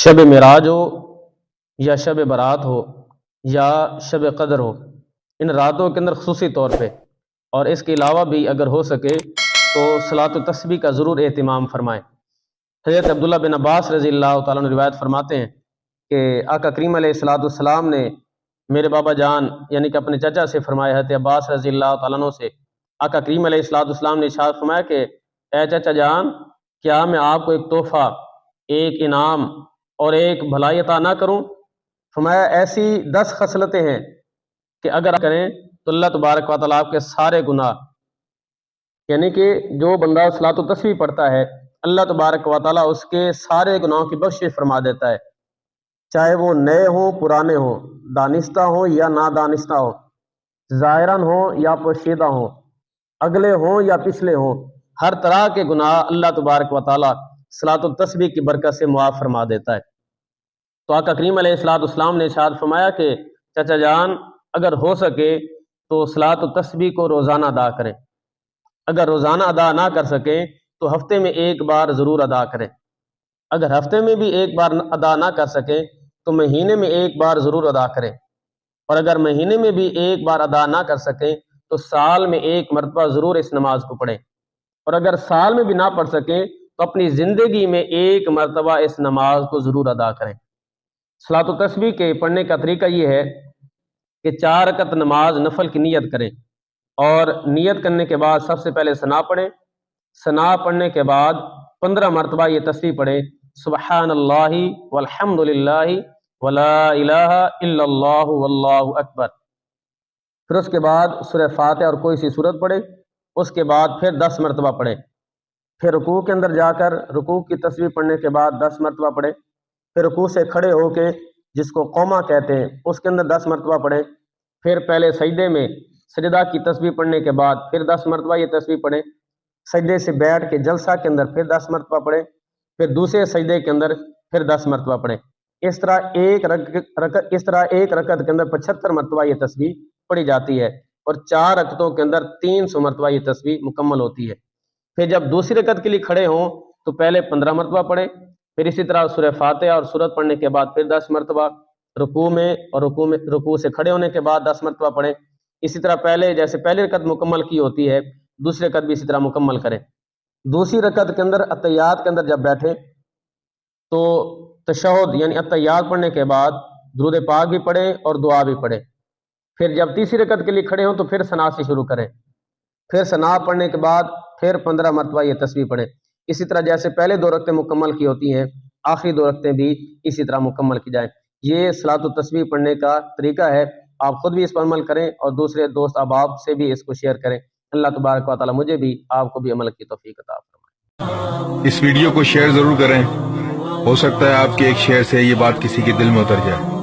شب معراج ہو یا شب برات ہو یا شب قدر ہو، ان راتوں کے اندر خصوصی طور پہ اور اس کے علاوہ بھی اگر ہو سکے تو صلاۃ و تسبیح کا ضرور اہتمام فرمائیں۔ حضرت عبداللہ بن عباس رضی اللہ تعالیٰ عنہ روایت فرماتے ہیں کہ آقا کریم علیہ الصلاۃ والسلام نے میرے بابا جان یعنی کہ اپنے چچا سے فرمایا، حضرت عباس رضی اللہ تعالیٰ عنہ سے آقا کریم علیہ الصلاۃ والسلام نے ارشاد فرمایا کہ اے چچا جان، کیا میں آپ کو ایک تحفہ، ایک انعام اور ایک بھلائی عطا نہ کروں؟ فرمایا ایسی 10 خصلتیں ہیں کہ اگر آپ کریں تو اللہ تبارک و تعالیٰ آپ کے سارے گناہ، یعنی کہ جو بندہ صلاۃ و تسبیح پڑھتا ہے اللہ تبارک و تعالیٰ اس کے سارے گناہوں کی بخشش فرما دیتا ہے، چاہے وہ نئے ہوں پرانے ہوں، دانستہ ہوں یا نادانستہ ہوں، ظاہراً ہوں یا پوشیدہ ہوں، اگلے ہوں یا پچھلے ہوں، ہر طرح کے گناہ اللہ تبارک و تعالیٰ صلاۃ و تسبیح کی برکت سے معاف فرما دیتا ہے۔ تو آقا کریم علیہ الصلوۃ والسلام نے ارشاد فرمایا کہ چچا جان، اگر ہو سکے تو صلاۃ و تسبیح کو روزانہ ادا کریں، اگر روزانہ ادا نہ کر سکیں تو ہفتے میں ایک بار ضرور ادا کریں، اگر ہفتے میں بھی ایک بار ادا نہ کر سکیں تو مہینے میں ایک بار ضرور ادا کریں، اور اگر مہینے میں بھی ایک بار ادا نہ کر سکیں تو سال میں ایک مرتبہ ضرور اس نماز کو پڑھیں، اور اگر سال میں بھی نہ پڑھ سکیں تو اپنی زندگی میں ایک مرتبہ اس نماز کو ضرور ادا کریں۔ صلاۃ و تسبیح کے پڑھنے کا طریقہ یہ ہے کہ 4 رکعت نماز نفل کی نیت کریں، اور نیت کرنے کے بعد سب سے پہلے ثنا پڑھیں، ثنا پڑھنے کے بعد 15 مرتبہ یہ تسبیح پڑھیں، سبحان اللہ والحمد للہ ولا الہ الا اللہ واللہ اکبر۔ پھر اس کے بعد سورہ فاتحہ اور کوئی سی سورت پڑھیں، اس کے بعد پھر 10 مرتبہ پڑھیں، پھر رکوع کے اندر جا کر رکوع کی تسبیح پڑھنے کے بعد 10 مرتبہ پڑھیں، پھر رکوع سے کھڑے ہو کے جس کو قومہ کہتے ہیں اس کے اندر 10 مرتبہ پڑھیں، پھر پہلے سجدے میں سجدہ کی تسبیح پڑھنے کے بعد پھر 10 مرتبہ یہ تسبیح پڑھیں، سجدے سے بیٹھ کے جلسہ کے اندر پھر 10 مرتبہ پڑھیں، پھر دوسرے سجدے کے اندر پھر 10 مرتبہ پڑھیں۔ اس طرح ایک رکعت کے اندر 75 مرتبہ یہ تسبیح پڑھی جاتی ہے، اور 4 رکعتوں کے اندر 300 مرتبہ یہ تسبیح مکمل ہوتی ہے۔ پھر جب دوسری رکعت کے لیے کھڑے ہوں تو پہلے 15 مرتبہ پڑھیں، پھر اسی طرح سورہ فاتحہ اور سورت پڑھنے کے بعد پھر 10 مرتبہ، رکوع سے کھڑے ہونے کے بعد 10 مرتبہ پڑھیں، اسی طرح جیسے پہلی رکعت مکمل کی ہوتی ہے دوسری رکعت بھی اسی طرح مکمل کریں۔ دوسری رکعت کے اندر اتحیات کے اندر جب بیٹھیں تو تشہد یعنی اتحیات پڑھنے کے بعد درود پاک بھی پڑھیں اور دعا بھی پڑھیں، پھر جب تیسری رکعت کے لیے کھڑے ہوں تو پھر ثنا سے شروع کریں، پھر ثنا پڑھنے کے بعد پھر 15 مرتبہ یہ تسبیح پڑھیں۔ اسی طرح جیسے پہلے 2 رکعتیں مکمل کی ہوتی ہیں آخری 2 رکعتیں بھی اسی طرح مکمل کی جائیں۔ یہ صلاۃ و تسبیح پڑھنے کا طریقہ ہے، آپ خود بھی اس پر عمل کریں اور دوسرے دوست احباب سے بھی اس کو شیئر کریں۔ اللہ تبارک و تعالیٰ مجھے بھی آپ کو بھی عمل کی توفیق عطا فرمائے۔ اس ویڈیو کو شیئر ضرور کریں، ہو سکتا ہے آپ کے ایک شیئر سے یہ بات کسی کے دل میں اتر جائے۔